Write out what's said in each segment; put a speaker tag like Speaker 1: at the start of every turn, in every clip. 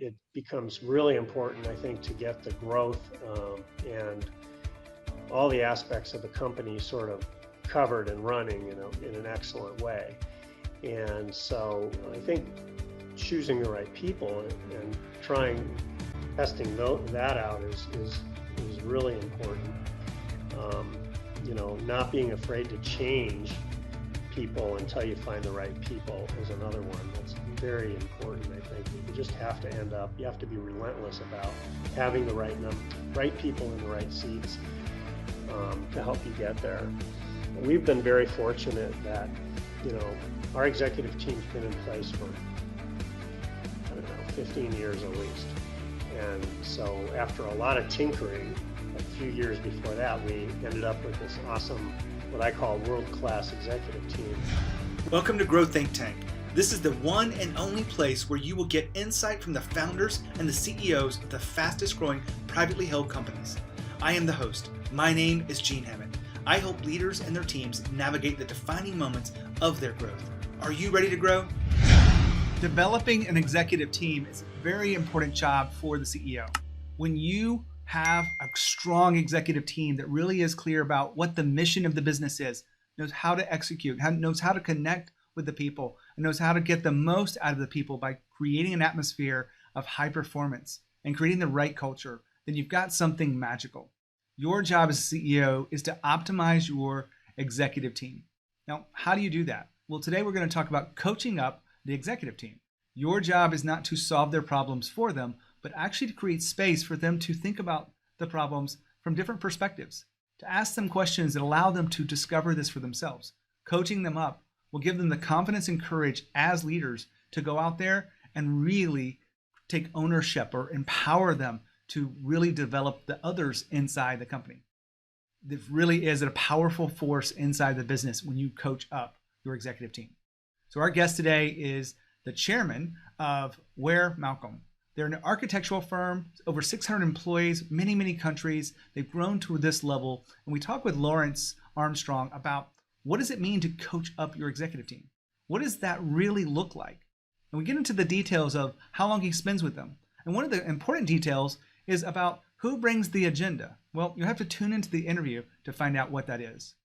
Speaker 1: it becomes really important, I think, to get the growth and all the aspects of the company sort of covered and running in an excellent way. And so I think choosing the right people and testing that out is really important. Not being afraid to change people until you find the right people is another one that's very important. I think you just have to be relentless about having the right people in the right seats to help you get there. We've been very fortunate that our executive team's been in place for 15 years at least. And so after a lot of tinkering, a few years before that, we ended up with this awesome, what I call world-class executive team.
Speaker 2: Welcome to Grow Think Tank. This is the one and only place where you will get insight from the founders and the CEOs of the fastest growing privately held companies. I am the host. My name is Gene Hammett. I help leaders and their teams navigate the defining moments of their growth. Are you ready to grow? Developing an executive team is a very important job for the CEO. When you have a strong executive team that really is clear about what the mission of the business is, knows how to execute, knows how to connect with the people, and knows how to get the most out of the people by creating an atmosphere of high performance and creating the right culture, then you've got something magical. Your job as a CEO is to optimize your executive team. Now, how do you do that? Well, today we're going to talk about coaching up the executive team. Your job is not to solve their problems for them, but actually to create space for them to think about the problems from different perspectives, to ask them questions that allow them to discover this for themselves. Coaching them up will give them the confidence and courage as leaders to go out there and really take ownership or empower them to really develop the others inside the company. It really is a powerful force inside the business when you coach up your executive team. So our guest today is the chairman of Ware Malcomb. They're an architectural firm, over 600 employees, many, many countries. They've grown to this level. And we talk with Lawrence Armstrong about what does it mean to coach up your executive team? What does that really look like? And we get into the details of how long he spends with them. And one of the important details is about who brings the agenda. Well, you have to tune into the interview to find out what that is.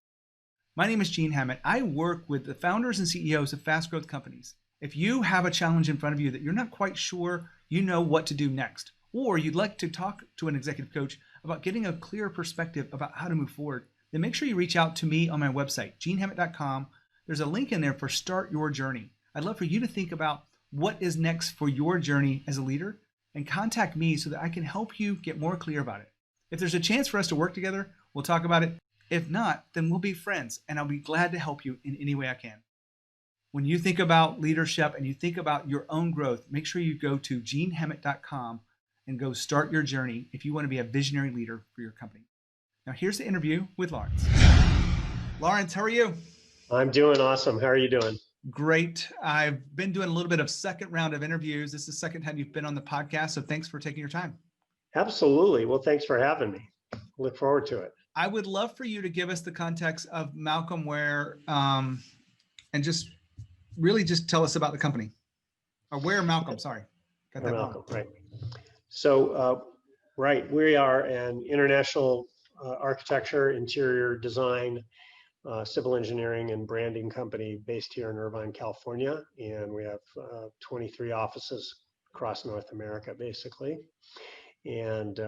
Speaker 2: My name is Gene Hammett. I work with the founders and CEOs of fast growth companies. If you have a challenge in front of you that you're not quite sure you know what to do next, or you'd like to talk to an executive coach about getting a clear perspective about how to move forward, then make sure you reach out to me on my website, genehammett.com. There's a link in there for Start Your Journey. I'd love for you to think about what is next for your journey as a leader and contact me so that I can help you get more clear about it. If there's a chance for us to work together, we'll talk about it. If not, then we'll be friends, and I'll be glad to help you in any way I can. When you think about leadership and you think about your own growth, make sure you go to genehammett.com and go start your journey if you want to be a visionary leader for your company. Now, here's the interview with Lawrence. Lawrence, how are you?
Speaker 1: I'm doing awesome. How are you doing?
Speaker 2: Great. I've been doing a little bit of second round of interviews. This is the second time you've been on the podcast, so thanks for taking your time.
Speaker 1: Absolutely. Well, thanks for having me. Look forward to it.
Speaker 2: I would love for you to give us the context of Malcomb Ware and just tell us about the company. Or Ware Malcomb, sorry. Got that
Speaker 1: Malcolm,
Speaker 2: wrong.
Speaker 1: right. So, we are an international architecture, interior design, civil engineering and branding company based here in Irvine, California. And we have 23 offices across North America, basically. And,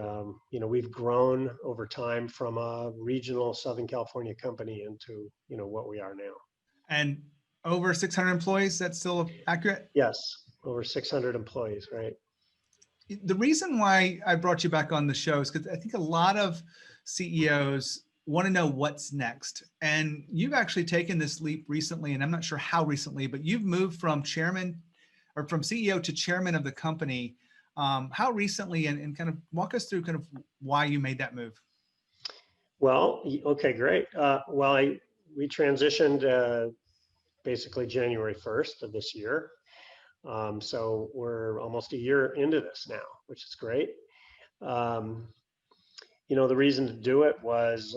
Speaker 1: we've grown over time from a regional Southern California company into, what we are now.
Speaker 2: And over 600 employees, that's still accurate?
Speaker 1: Yes, over 600 employees, right?
Speaker 2: The reason why I brought you back on the show is because I think a lot of CEOs want to know what's next. And you've actually taken this leap recently, and I'm not sure how recently, but you've moved from from CEO to chairman of the company. How recently, and kind of walk us through kind of why you made that move.
Speaker 1: Well, okay, great. We transitioned basically January 1st of this year. So we're almost a year into this now, which is great. The reason to do it was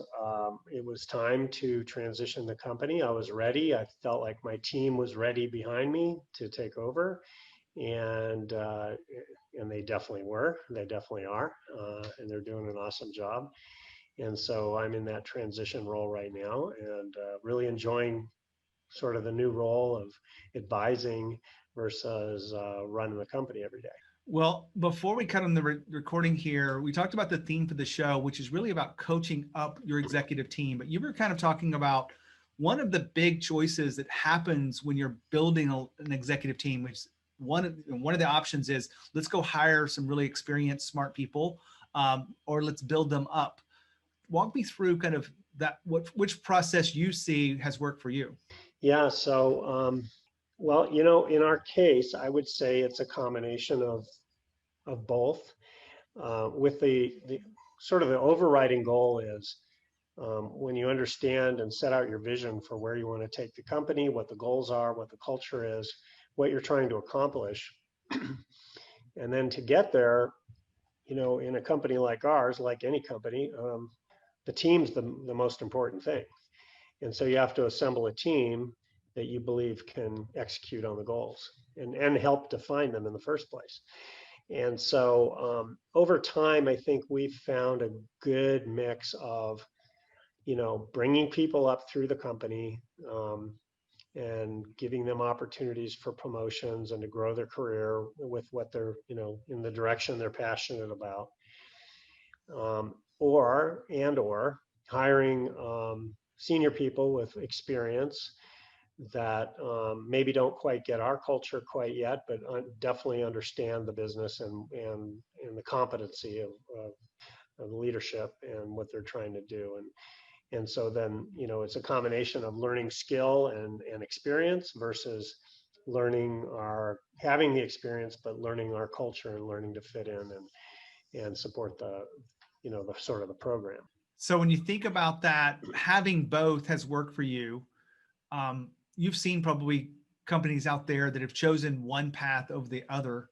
Speaker 1: time to transition the company. I was ready. I felt like my team was ready behind me to take over. And and they definitely were. They definitely are, and they're doing an awesome job. And so I'm in that transition role right now, and really enjoying sort of the new role of advising versus running the company every day.
Speaker 2: Well, before we cut on the recording here, we talked about the theme for the show, which is really about coaching up your executive team. But you were kind of talking about one of the big choices that happens when you're building an executive team, which one of the options is let's go hire some really experienced, smart people, or let's build them up. Walk me through kind of that, which process you see has worked for you.
Speaker 1: Yeah, so well, in our case, I would say it's a combination of both. With the sort of the overriding goal is when you understand and set out your vision for where you want to take the company, what the goals are, what the culture is, what you're trying to accomplish, and then to get there, in a company like ours, like any company, the team's the most important thing. And so you have to assemble a team that you believe can execute on the goals and help define them in the first place. And so over time, I think we've found a good mix of, bringing people up through the company and giving them opportunities for promotions and to grow their career with what they're, in the direction they're passionate about. Or hiring senior people with experience that maybe don't quite get our culture quite yet, but definitely understand the business and the competency of leadership and what they're trying to do. And so then, it's a combination of learning skill and experience versus having the experience, but learning our culture and learning to fit in and support the sort of the program.
Speaker 2: So when you think about that, having both has worked for you. You've seen probably companies out there that have chosen one path over the other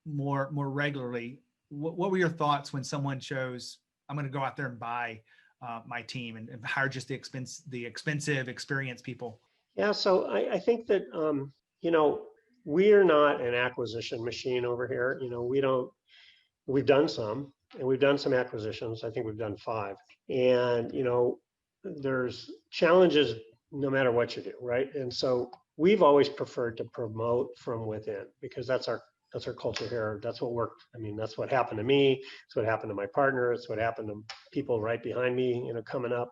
Speaker 2: more regularly. What were your thoughts when someone chose, I'm going to go out there and buy my team and hire just the expensive, experienced people?
Speaker 1: Yeah, so I think that we're not an acquisition machine over here. We've done some, and we've done some acquisitions. I think we've done 5, and there's challenges no matter what you do, right? And so we've always preferred to promote from within because that's our culture here. That's what worked. I mean, that's what happened to me. It's what happened to my partner. It's what happened to people right behind me, coming up.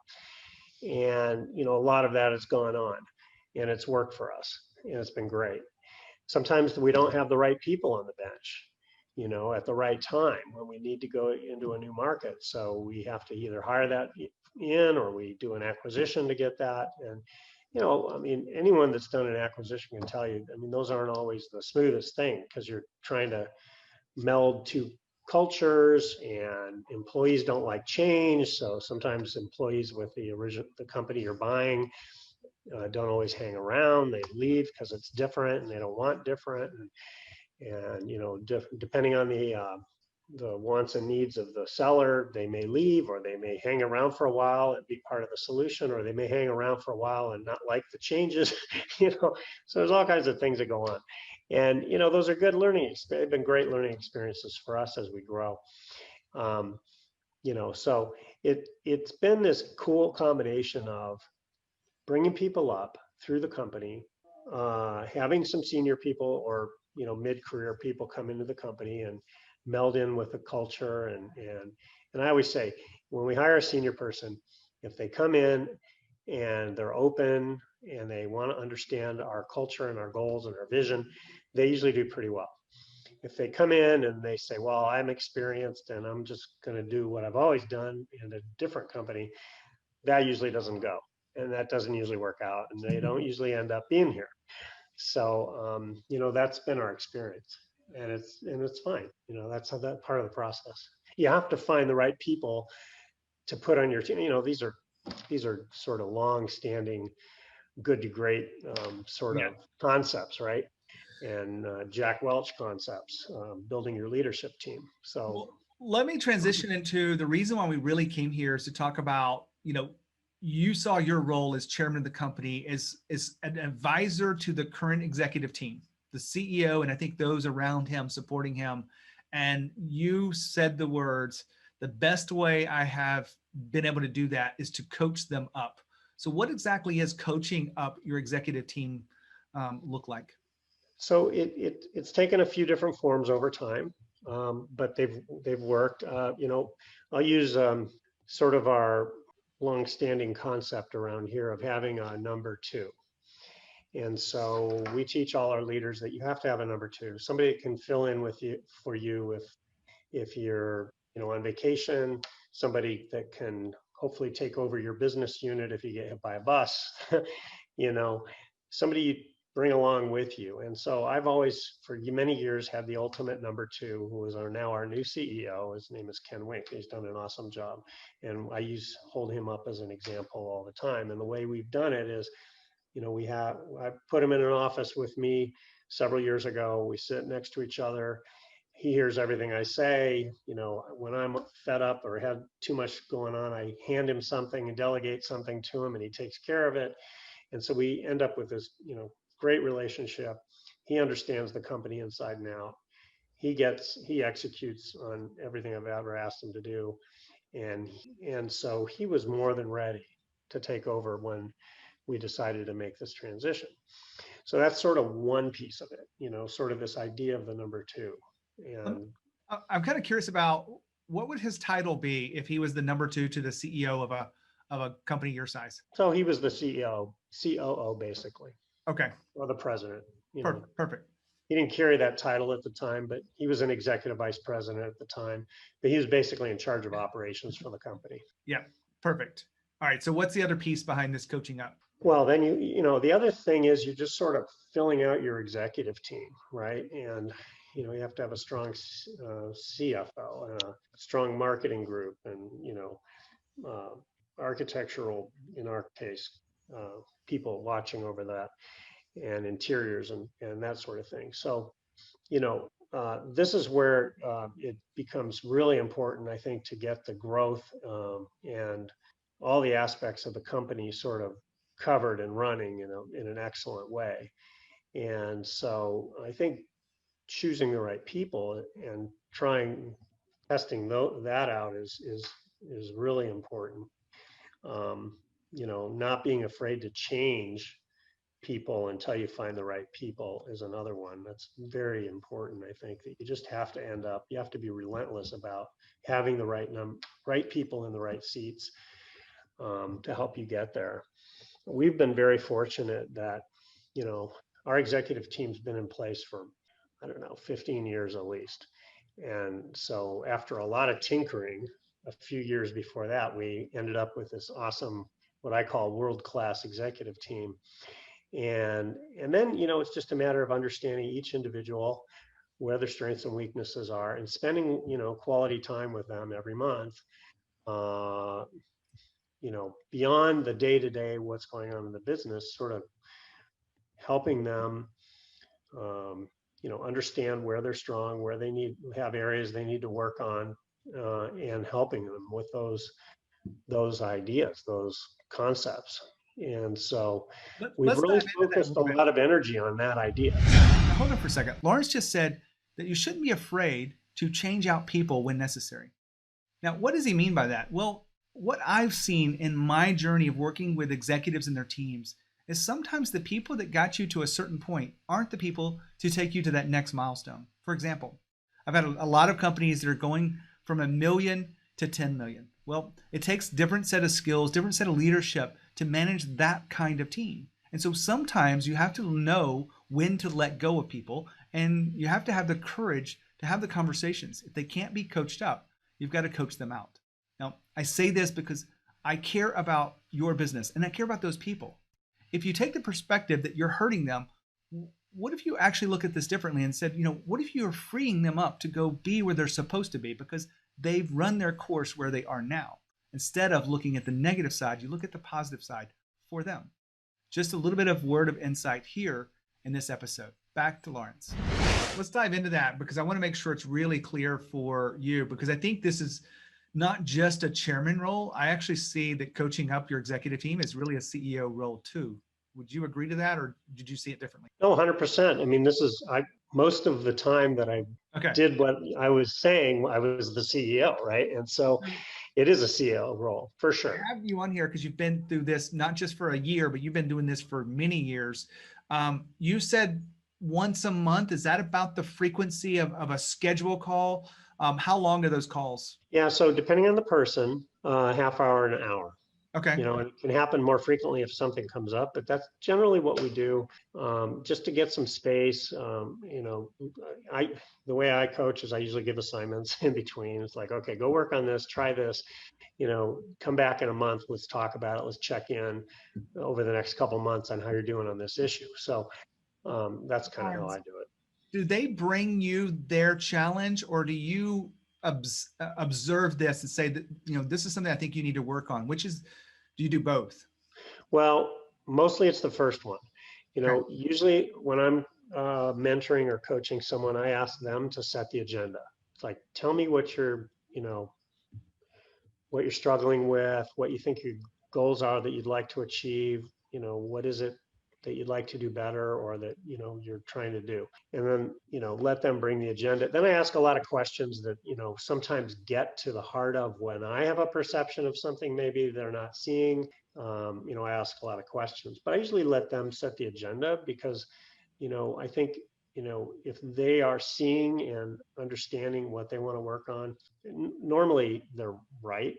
Speaker 1: And a lot of that has gone on, and it's worked for us, and it's been great. Sometimes we don't have the right people on the bench, at the right time when we need to go into a new market. So we have to either hire that in or we do an acquisition to get that. And, I mean, anyone that's done an acquisition can tell you, I mean, those aren't always the smoothest thing because you're trying to meld two cultures and employees don't like change. So sometimes employees with the company you're buying don't always hang around. They leave because it's different and they don't want different. And depending on the wants and needs of the seller, they may leave or they may hang around for a while and be part of the solution, or they may hang around for a while and not like the changes. So there's all kinds of things that go on. And those are good they've been great learning experiences for us as we grow. So it's been this cool combination of bringing people up through the company, having some senior people or mid-career people come into the company and meld in with the culture. And I always say, when we hire a senior person, if they come in and they're open and they want to understand our culture and our goals and our vision, they usually do pretty well. If they come in and they say, well, I'm experienced and I'm just going to do what I've always done in a different company, that usually doesn't go. And that doesn't usually work out, and they don't usually end up being here. So, that's been our experience, and it's fine. That's how that part of the process. You have to find the right people to put on your team. These are sort of long-standing, good to great sort of concepts, right? And Jack Welch concepts, building your leadership team. So
Speaker 2: well, let me transition into the reason why we really came here is to talk about, you saw your role as chairman of the company as an advisor to the current executive team. the CEO and I think those around him supporting him. And you said the words, the best way I have been able to do that is to coach them up. So what exactly is coaching up your executive team look like?
Speaker 1: So it's taken a few different forms over time, but they've worked. I'll use sort of our longstanding concept around here of having a number two. And so we teach all our leaders that you have to have a number two, somebody that can fill in with you for you if you're on vacation, somebody that can hopefully take over your business unit if you get hit by a bus, somebody you bring along with you. And so I've always, for many years, had the ultimate number two, who is now our new CEO. His name is Ken Wink. He's done an awesome job. And I hold him up as an example all the time. And the way we've done it is, I put him in an office with me several years ago. We sit next to each other. He hears everything I say. When I'm fed up or have too much going on, I hand him something and delegate something to him, and he takes care of it. And so we end up with this, great relationship. He understands the company inside and out. He executes on everything I've ever asked him to do. And so he was more than ready to take over when we decided to make this transition. So that's sort of one piece of it, sort of this idea of the number two. And
Speaker 2: I'm kind of curious about what would his title be if he was the number two to the CEO of a company your size?
Speaker 1: So he was the COO basically.
Speaker 2: Okay.
Speaker 1: Or the president.
Speaker 2: Perfect.
Speaker 1: He didn't carry that title at the time, but he was an executive vice president at the time. But he was basically in charge of operations for the company.
Speaker 2: Yeah, perfect. All right. So what's the other piece behind this coaching up?
Speaker 1: Well, then the other thing is you're just sort of filling out your executive team, right? And you have to have a strong CFO and a strong marketing group, and architectural, in our case, people watching over that, and interiors and that sort of thing. So, this is where it becomes really important, I think, to get the growth and all the aspects of the company sort of covered and running in an excellent way. And so I think choosing the right people and testing that out is really important. Not being afraid to change people until you find the right people is another one. That's very important. I think that you just have to be relentless about having the right people in the right seats to help you get there. We've been very fortunate that, our executive team's been in place for, 15 years at least. And so after a lot of tinkering, a few years before that, we ended up with this awesome, what I call world-class executive team. And then, it's just a matter of understanding each individual, where their strengths and weaknesses are, and spending, quality time with them every month, beyond the day-to-day, what's going on in the business, sort of helping them, understand where they're strong, where they have areas they need to work on, and helping them with those ideas, those concepts. And so we've really focused a lot of energy on that idea.
Speaker 2: Now, hold on for a second. Lawrence just said that you shouldn't be afraid to change out people when necessary. Now, what does he mean by that? Well, what I've seen in my journey of working with executives and their teams is sometimes the people that got you to a certain point aren't the people to take you to that next milestone. For example, I've had a lot of companies that are going from 1 million to 10 million. Well, it takes different set of skills, different set of leadership to manage that kind of team. And so sometimes you have to know when to let go of people, and you have to have the courage to have the conversations. If they can't be coached up, you've got to coach them out. Now, I say this because I care about your business and I care about those people. If you take the perspective that you're hurting them, what if you actually look at this differently and said, what if you're freeing them up to go be where they're supposed to be because they've run their course where they are now? Instead of looking at the negative side, you look at the positive side for them. Just a little bit of word of insight here in this episode. Back to Lawrence. Let's dive into that because I want to make sure it's really clear for you, because I think this is not just a chairman role. I actually see that coaching up your executive team is really a CEO role too. Would you agree to that, or did you see it differently?
Speaker 1: No, 100%. I mean, most of the time that I did what I was saying, I was the CEO, right? And so it is a CEO role for sure.
Speaker 2: I have you on here because you've been through this, not just for a year, but you've been doing this for many years. You said once a month. Is that about the frequency of a schedule call? How long are those calls?
Speaker 1: Yeah, so depending on the person, half hour and an hour.
Speaker 2: Okay.
Speaker 1: It can happen more frequently if something comes up, but that's generally what we do, just to get some space. The way I coach is I usually give assignments in between. It's like, okay, go work on this, try this, come back in a month, let's talk about it, let's check in over the next couple of months on how you're doing on this issue. So that's kind of how I do it.
Speaker 2: Do they bring you their challenge, or do you observe this and say that, this is something I think you need to work on? Do you do both?
Speaker 1: Well, mostly it's the first one. Usually when I'm mentoring or coaching someone, I ask them to set the agenda. It's like, tell me what you're struggling with, what you think your goals are that you'd like to achieve. What is it that you'd like to do better, or that you're trying to do, and then let them bring the agenda. Then I ask a lot of questions that sometimes get to the heart of when I have a perception of something maybe they're not seeing. I ask a lot of questions, but I usually let them set the agenda because I think if they are seeing and understanding what they want to work on, normally they're right.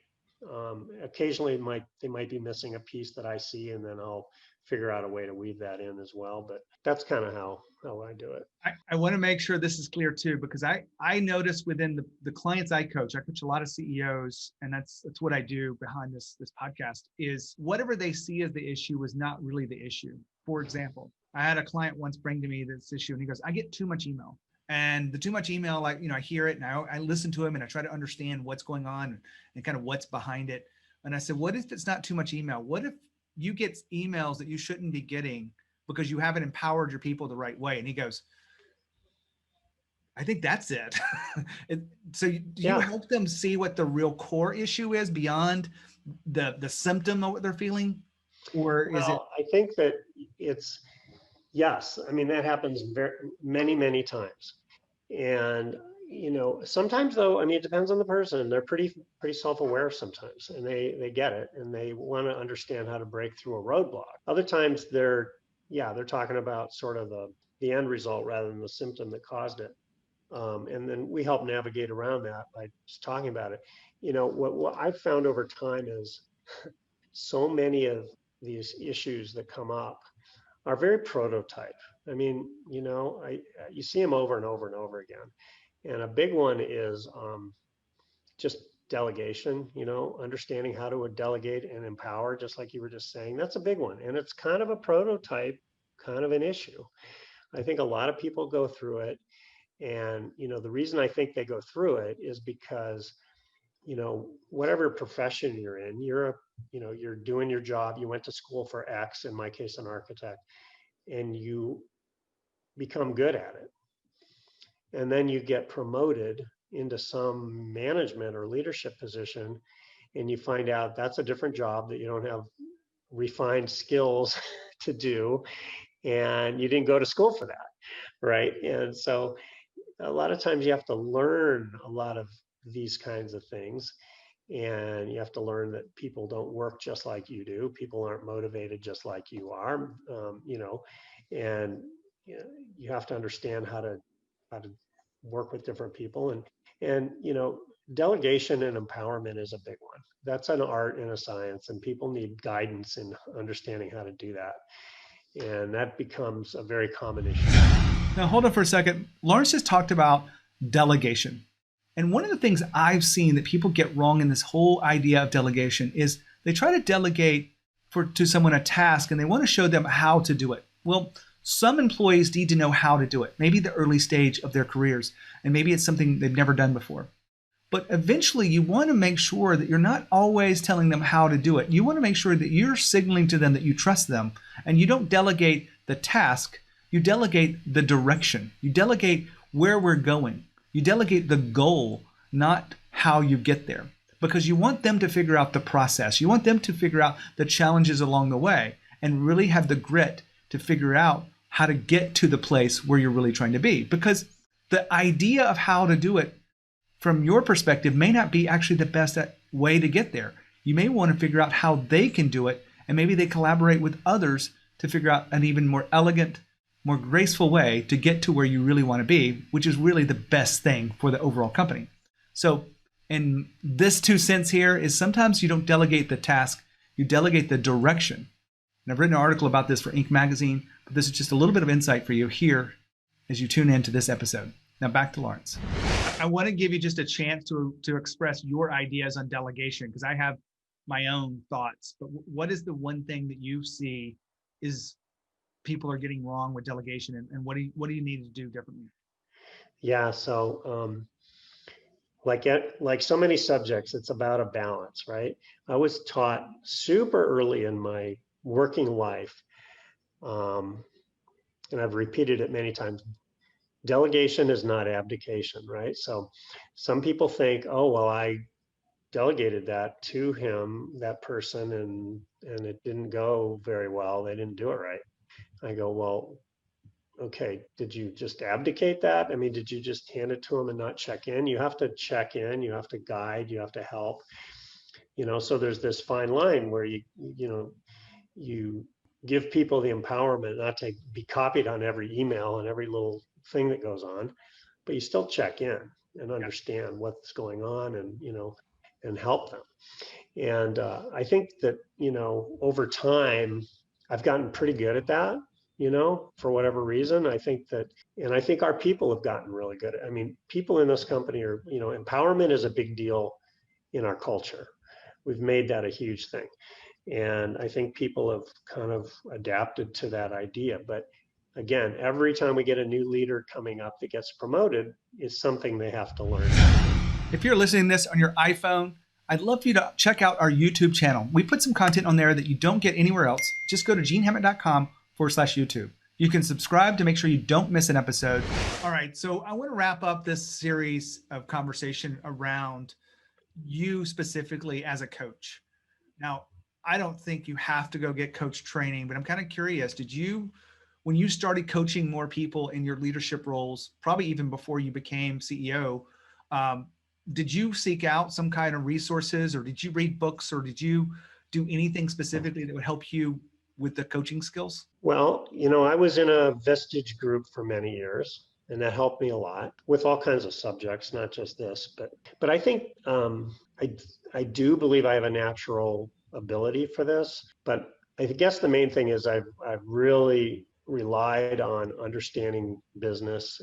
Speaker 1: Occasionally they might be missing a piece that I see, and then I'll figure out a way to weave that in as well. But that's kind of how I do it.
Speaker 2: I want to make sure this is clear too, because I notice within the clients I coach a lot of CEOs, and that's what I do behind this podcast, is whatever they see as the issue is not really the issue. For example, I had a client once bring to me this issue, and he goes, I get too much email. And the too much email, I hear it and I listen to him and I try to understand what's going on and kind of what's behind it. And I said, what if it's not too much email? What if you get emails that you shouldn't be getting because you haven't empowered your people the right way? And he goes, I think that's it. So do you help them see what the real core issue is beyond the symptom of what they're feeling? Or is it?
Speaker 1: I think that it's, yes. I mean, that happens many, many times. And, sometimes though, I mean, it depends on the person. They're pretty self-aware sometimes, and they get it, and they want to understand how to break through a roadblock. Other times they're talking about sort of the end result rather than the symptom that caused it. And then we help navigate around that by just talking about it. What I've found over time is so many of these issues that come up are very prototype. I mean, you see them over and over and over again. And a big one is just delegation, understanding how to delegate and empower, just like you were just saying. That's a big one. And it's kind of a prototype, kind of an issue. I think a lot of people go through it. And, the reason I think they go through it is because, whatever profession you're in, you're doing your job. You went to school for X, in my case, an architect, and you become good at it. And then you get promoted into some management or leadership position, and you find out that's a different job that you don't have refined skills to do, and you didn't go to school for that, right? And so a lot of times you have to learn a lot of these kinds of things, and you have to learn that people don't work just like you do. People aren't motivated just like you are, and you have to understand how to work with different people, and delegation and empowerment is a big one. That's an art and a science, and people need guidance in understanding how to do that, and that becomes a very common issue.
Speaker 2: Now hold on for a second. Lawrence just talked about delegation, and one of the things I've seen that people get wrong in this whole idea of delegation is they try to delegate to someone a task, and they want to show them how to do it. Well, some employees need to know how to do it, maybe the early stage of their careers, and maybe it's something they've never done before. But eventually you want to make sure that you're not always telling them how to do it. You want to make sure that you're signaling to them that you trust them, and you don't delegate the task, you delegate the direction. You delegate where we're going. You delegate the goal, not how you get there, because you want them to figure out the process. You want them to figure out the challenges along the way. and really have the grit to figure out how to get to the place where you're really trying to be. Because the idea of how to do it from your perspective may not be actually the best way to get there. You may want to figure out how they can do it, and maybe they collaborate with others to figure out an even more elegant, more graceful way to get to where you really want to be, which is really the best thing for the overall company. So, and this 2 cents here is sometimes you don't delegate the task, you delegate the direction. And I've written an article about this for Inc. magazine, but this is just a little bit of insight for you here as you tune into this episode. Now back to Lawrence. I want to give you just a chance to express your ideas on delegation, because I have my own thoughts. But what is the one thing that you see is people are getting wrong with delegation, and what do you need to do differently?
Speaker 1: Yeah, so like so many subjects, it's about a balance, right? I was taught super early in my working life, and I've repeated it many times. Delegation is not abdication, right? So some people think, oh, well, I delegated that to him, that person, and it didn't go very well. They didn't do it right. I go, well, okay, did you just abdicate that? I mean, did you just hand it to him and not check in? You have to check in, you have to guide, you have to help. So there's this fine line where you give people the empowerment not to be copied on every email and every little thing that goes on, but you still check in and understand what's going on, and help them. And I think that, over time, I've gotten pretty good at that, for whatever reason. I think our people have gotten really good. I mean, people in this company are, empowerment is a big deal in our culture. We've made that a huge thing. And I think people have kind of adapted to that idea. But again, every time we get a new leader coming up that gets promoted, it's something they have to learn.
Speaker 2: If you're listening to this on your iPhone, I'd love for you to check out our YouTube channel. We put some content on there that you don't get anywhere else. Just go to genehammett.com/YouTube. You can subscribe to make sure you don't miss an episode. All right, so I want to wrap up this series of conversation around you specifically as a coach. Now, I don't think you have to go get coach training, but I'm kind of curious. When you started coaching more people in your leadership roles, probably even before you became CEO, did you seek out some kind of resources, or did you read books, or did you do anything specifically that would help you with the coaching skills?
Speaker 1: Well, I was in a vestige group for many years, and that helped me a lot with all kinds of subjects, not just this. But I think I do believe I have a natural ability for this. But I guess the main thing is I've really relied on understanding business,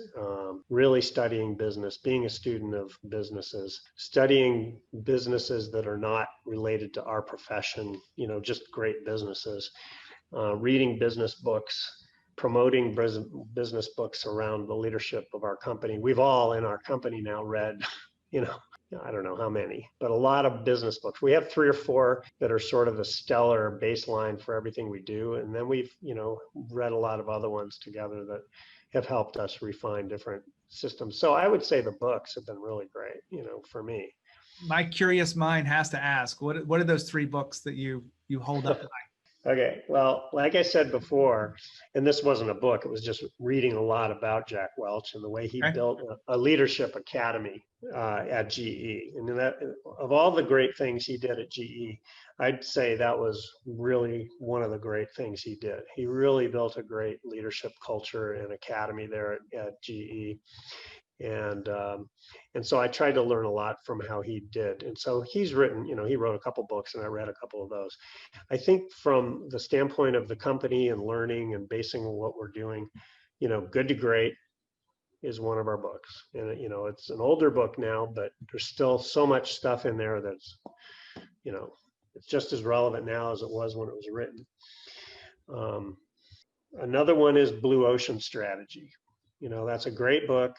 Speaker 1: really studying business, being a student of businesses, studying businesses that are not related to our profession, just great businesses, reading business books, promoting business books around the leadership of our company. We've all in our company now read, I don't know how many, but a lot of business books. We have 3 or 4 that are sort of the stellar baseline for everything we do. And then we've, read a lot of other ones together that have helped us refine different systems. So I would say the books have been really great, for me. My curious mind has to ask, what are those 3 books that you hold up high? Okay, well, like I said before, and this wasn't a book, it was just reading a lot about Jack Welch and the way he built a leadership academy at GE. And that, of all the great things he did at GE, I'd say that was really one of the great things he did. He really built a great leadership culture and academy there at GE. And so I tried to learn a lot from how he did. And so he's written, he wrote a couple books, and I read a couple of those. I think from the standpoint of the company and learning and basing what we're doing, Good to Great is one of our books. And, it's an older book now, but there's still so much stuff in there that's, it's just as relevant now as it was when it was written. Another one is Blue Ocean Strategy. That's a great book.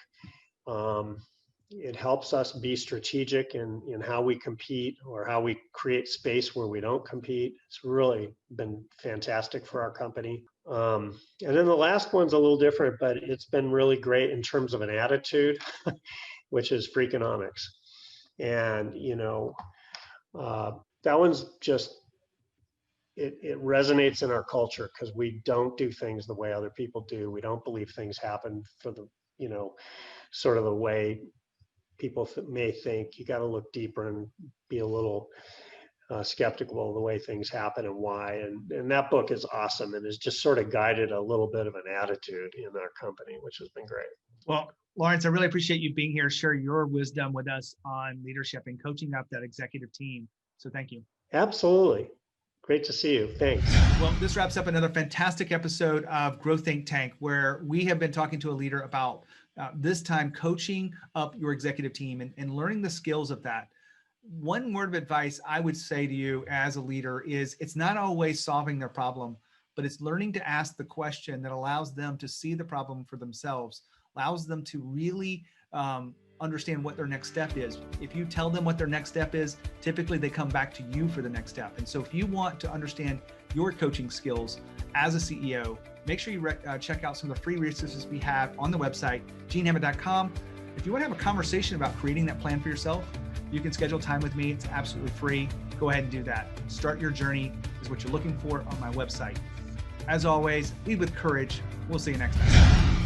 Speaker 1: It helps us be strategic in how we compete or how we create space where we don't compete. It's really been fantastic for our company. And then the last one's a little different, but it's been really great in terms of an attitude, which is Freakonomics. And, that one's just it resonates in our culture because we don't do things the way other people do. We don't believe things happen for the, sort of the way people may think. You got to look deeper and be a little skeptical of the way things happen and why. And that book is awesome and has just sort of guided a little bit of an attitude in our company, which has been great.
Speaker 3: Well, Lawrence, I really appreciate you being here, share your wisdom with us on leadership and coaching up that executive team. So thank you.
Speaker 1: Absolutely. Great to see you. Thanks.
Speaker 3: Well, this wraps up another fantastic episode of Growth Think Tank, where we have been talking to a leader about this time coaching up your executive team and learning the skills of that. One word of advice I would say to you as a leader is it's not always solving their problem, but it's learning to ask the question that allows them to see the problem for themselves, allows them to really understand what their next step is. If you tell them what their next step is, typically they come back to you for the next step. And so if you want to understand your coaching skills as a CEO, make sure you check out some of the free resources we have on the website, genehammett.com. If you want to have a conversation about creating that plan for yourself, you can schedule time with me. It's absolutely free. Go ahead and do that. Start your journey is what you're looking for on my website. As always, lead with courage. We'll see you next time.